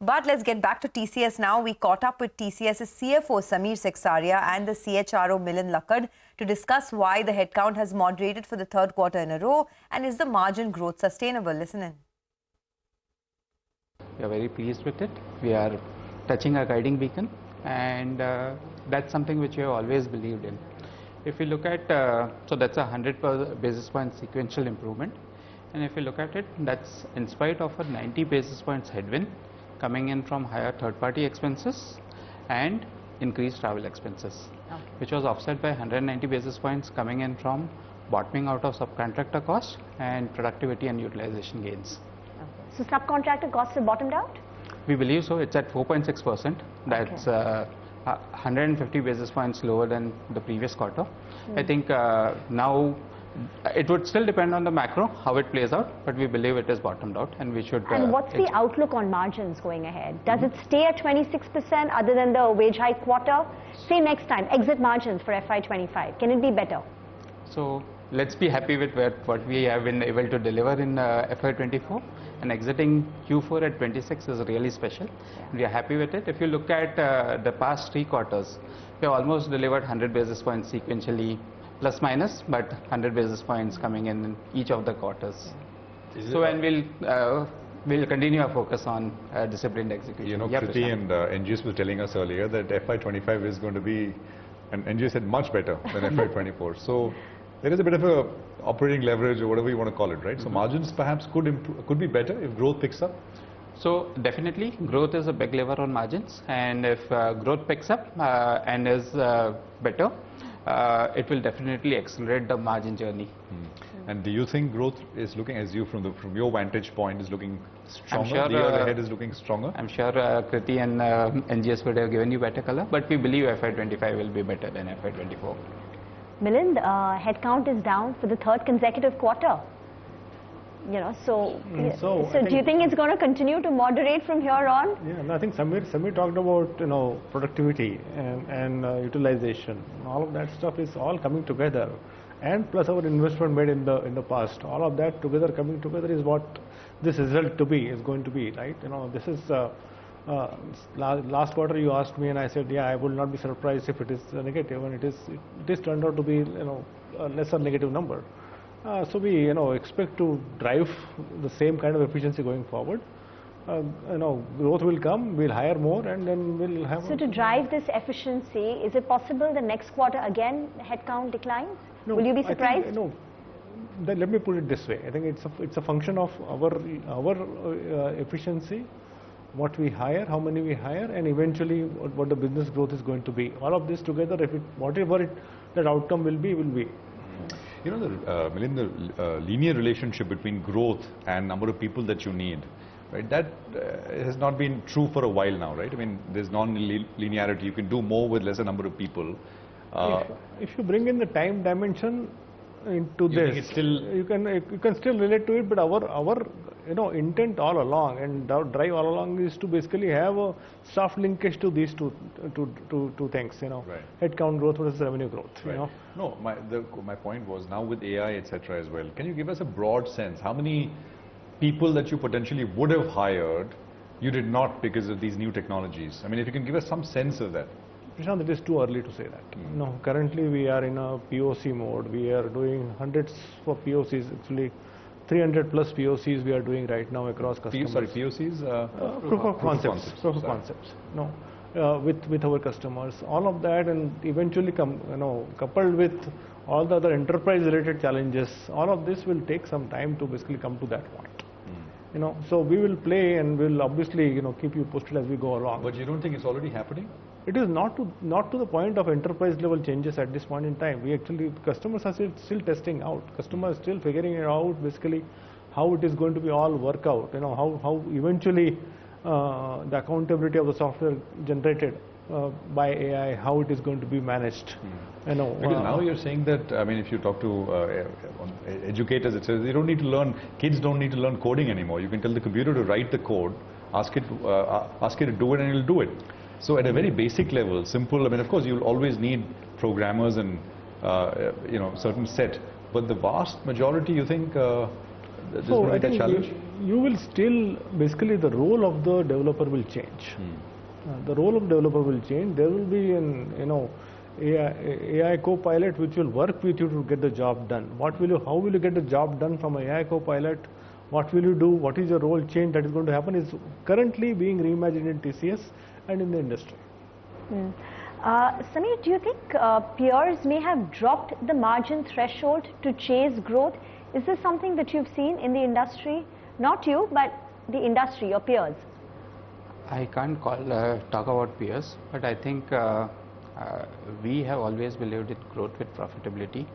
But let's get back to TCS now. We caught up with TCS's CFO Samir Seksaria and the CHRO Milind Lakkad to discuss why the headcount has moderated for the third quarter in a row and is the margin growth sustainable. Listen in. We are very pleased with it. We are touching our guiding beacon, and that's something which we have always believed in. If you look at, so that's a 100 basis point sequential improvement, and if you look at it, that's in spite of a 90 basis points headwind coming in from higher third-party expenses and increased travel expenses, which was offset by 190 basis points coming in from bottoming out of subcontractor costs and productivity and utilization gains. So subcontractor costs have bottomed out? We believe so. It's at 4.6%. That's 150 basis points lower than the previous quarter. I think now it would still depend on the macro, how it plays out, but we believe it is bottomed out and we should... And what's the outlook on margins going ahead? Does it stay at 26% other than the wage hike quarter? Say next time, exit margins for FY25. Can it be better? So let's be happy with what we have been able to deliver in FY24, and exiting Q4 at 26 is really special. We are happy with it. If you look at the past 3 quarters, we have almost delivered 100 basis points sequentially, plus minus, but 100 basis points coming in each of the quarters. So, and we'll continue our focus on disciplined execution. You know, Kriti and NGS was telling us earlier that FY25 is going to be, and NGS said much better than FY24. So there is a bit of a operating leverage or whatever you want to call it, right? So margins perhaps could be better if growth picks up. So definitely growth is a big lever on margins, and if growth picks up and is better, it will definitely accelerate the margin journey. And do you think growth is looking, as you from your vantage point, is looking stronger? I'm sure, the year ahead is looking stronger? I'm sure Kriti and NGS would have given you better color, but we believe FY25 will be better than FY24. Milind, headcount is down for the third consecutive quarter. You know, so do you think it's going to continue to moderate from here on? Yeah, no, I think Samir talked about productivity and utilization. All of that stuff is all coming together, and plus our investment made in the past. All of that together coming together is what this result is going to be, right? You know, this is last quarter you asked me and I said, yeah, I will not be surprised if it is negative, and it is turned out to be a lesser negative number. So we expect to drive the same kind of efficiency going forward. Growth will come, we'll hire more, and then we'll have... So to drive this efficiency, is it possible the next quarter again headcount declines? No, will you be surprised? No. Then let me put it this way. I think it's a function of our efficiency, what we hire, how many we hire, and eventually what the business growth is going to be. All of this together, whatever that outcome will be, will be. You know, Milind, the linear relationship between growth and number of people that you need, right? That has not been true for a while now, right? I mean, there's non-linearity. You can do more with lesser number of people. If you bring in the time dimension into this, you can still relate to it. But our intent all along and our drive all along is to basically have a soft linkage to these two things. Right. Headcount growth versus revenue growth. Right. No, my point was now with AI etc. as well. Can you give us a broad sense how many people that you potentially would have hired you did not because of these new technologies? I mean, if you can give us some sense of that. Prashant, it is too early to say that. No, currently we are in a POC mode. We are doing hundreds for POCs, actually 300 plus POCs we are doing right now across customers. Sorry, POCs? Proof of concepts. No, with our customers. All of that, and eventually coupled with all the other enterprise-related challenges, all of this will take some time to basically come to that point. So we will play and we'll obviously keep you posted as we go along. But you don't think it's already happening? It is not to the point of enterprise level changes at this point in time. Customers are still testing out. Customers are still figuring it out basically how it is going to be all work out. How eventually the accountability of the software generated by AI, how it is going to be managed. Because now you're saying that, I mean, if you talk to educators, it says kids don't need to learn coding anymore. You can tell the computer to write the code, ask it to do it, and it'll do it. So at a very basic level, simple, I mean, of course, you'll always need programmers and, certain set. But the vast majority, you think, there's going to be that challenge? you will still, basically the role of the developer will change. The role of developer will change. There will be an, AI co-pilot which will work with you to get the job done. How will you get the job done from an AI co-pilot? What will you do? What is your role change that is going to happen is currently being reimagined in TCS and in the industry. Samir, do you think peers may have dropped the margin threshold to chase growth? Is this something that you've seen in the industry? Not you, but the industry, your peers. I can't talk about peers, but I think we have always believed in growth with profitability.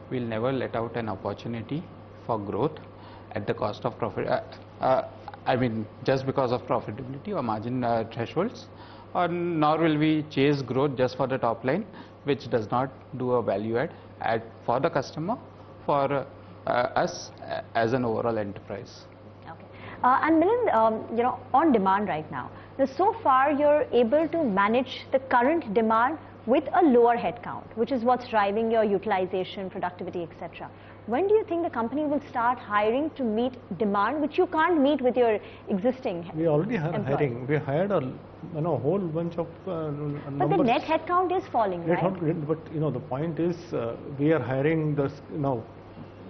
We'll never let out an opportunity for growth at the cost of profit. I mean, just because of profitability or margin thresholds, or nor will we chase growth just for the top line, which does not do a value add for the customer, for us as an overall enterprise. Okay. And Milind, on demand right now, so far you're able to manage the current demand with a lower headcount, which is what's driving your utilization, productivity, etc. When do you think the company will start hiring to meet demand, which you can't meet with your existing We already are employees? hiring. We hired a whole bunch of But numbers. the net headcount is falling, right? But the point is, we are hiring this now.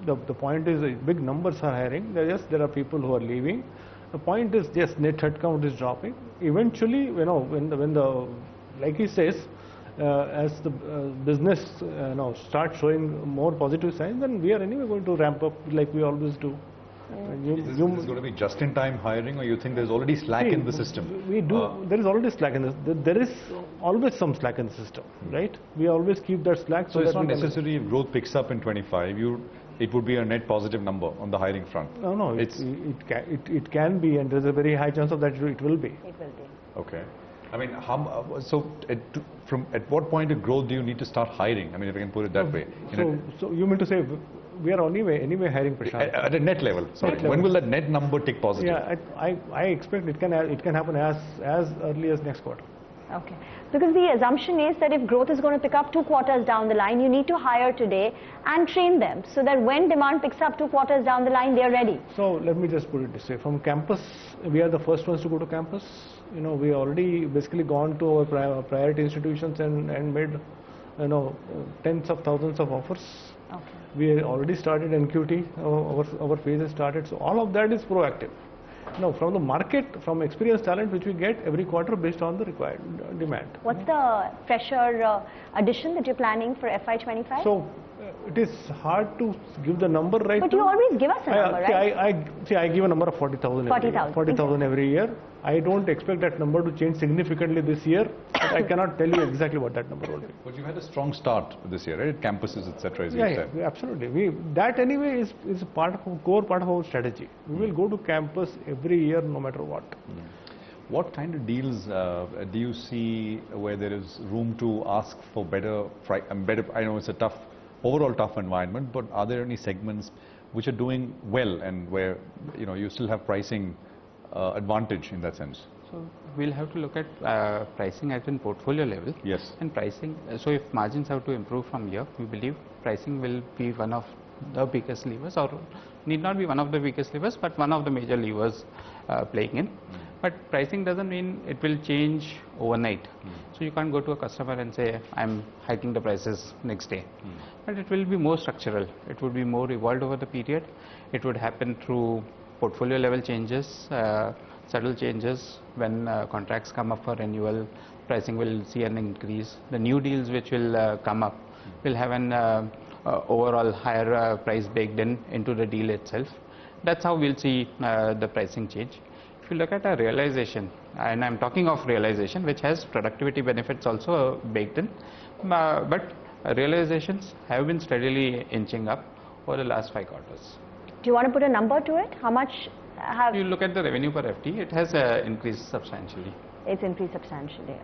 The point is, big numbers are hiring. There are people who are leaving. The point is, yes, net headcount is dropping. Eventually, when the like he says, as the business start showing more positive signs, then we are anyway going to ramp up like we always do. Is this going to be just-in-time hiring, or you think there's already slack in the system? We do. There is already slack in this. There is always some slack in the system, right? We always keep that slack. So it's not necessary if growth picks up in 25, it would be a net positive number on the hiring front. No, it can be, and there's a very high chance of that it will be. It will be. Okay. I mean, at what point of growth do you need to start hiring? I mean, if I can put it that way. So you mean to say we are anyway hiring, Prashant? At a net level. Sorry. When will that net number tick positive? Yeah, I expect it can happen as early as next quarter. Okay. Because the assumption is that if growth is going to pick up 2 quarters down the line, you need to hire today and train them so that when demand picks up 2 quarters down the line, they're ready. So let me just put it this way. From campus, we are the first ones to go to campus. We already basically gone to our priority institutions and made, tens of thousands of offers. Okay. We already started NQT, our phase has started. So all of that is proactive. Now, from the market, from experienced talent which we get every quarter based on the required demand. What's the fresher addition that you're planning for FY25? So, it is hard to give the number right But now. you always give us a number, right? I give a number of 40,000 every year. 40,000 every year. I don't expect that number to change significantly this year, but I cannot tell you exactly what that number will be. But you had a strong start this year, right? Campuses, etc. as you said. Yeah, absolutely. That anyway is core part of our strategy. We will go to campus every year, no matter what. What kind of deals do you see where there is room to ask for better? I know it's a overall tough environment, but are there any segments which are doing well and where you still have pricing advantage in that sense? So we'll have to look at pricing at a portfolio level. Yes. And pricing. So if margins have to improve from here, we believe pricing will be one of the biggest levers, or need not be one of the biggest levers, but one of the major levers playing in. But pricing doesn't mean it will change overnight. So you can't go to a customer and say, I'm hiking the prices next day. But it will be more structural. It would be more evolved over the period. It would happen through portfolio level changes, subtle changes. When contracts come up for renewal, pricing will see an increase. The new deals which will come up will have an overall higher price baked into the deal itself. That's how we'll see the pricing change. If you look at our realization, and I'm talking of realization, which has productivity benefits also baked in, but realizations have been steadily inching up over the last 5 quarters. Do you want to put a number to it? How much have... If you look at the revenue per FT, it has increased substantially. It's increased substantially.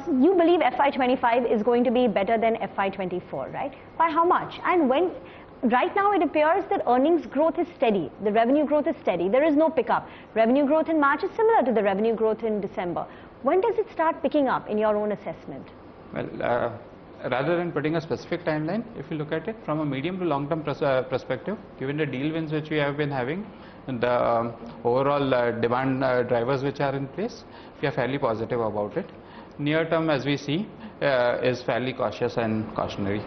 You believe FY25 is going to be better than FY24, right? By how much? And when... Right now it appears that earnings growth is steady. The revenue growth is steady. There is no pickup. Revenue growth in March is similar to the revenue growth in December. When does it start picking up in your own assessment? Well, rather than putting a specific timeline, if you look at it from a medium to long term perspective, given the deal wins which we have been having, the overall demand drivers which are in place, we are fairly positive about it. Near term, as we see, is fairly cautious and cautionary.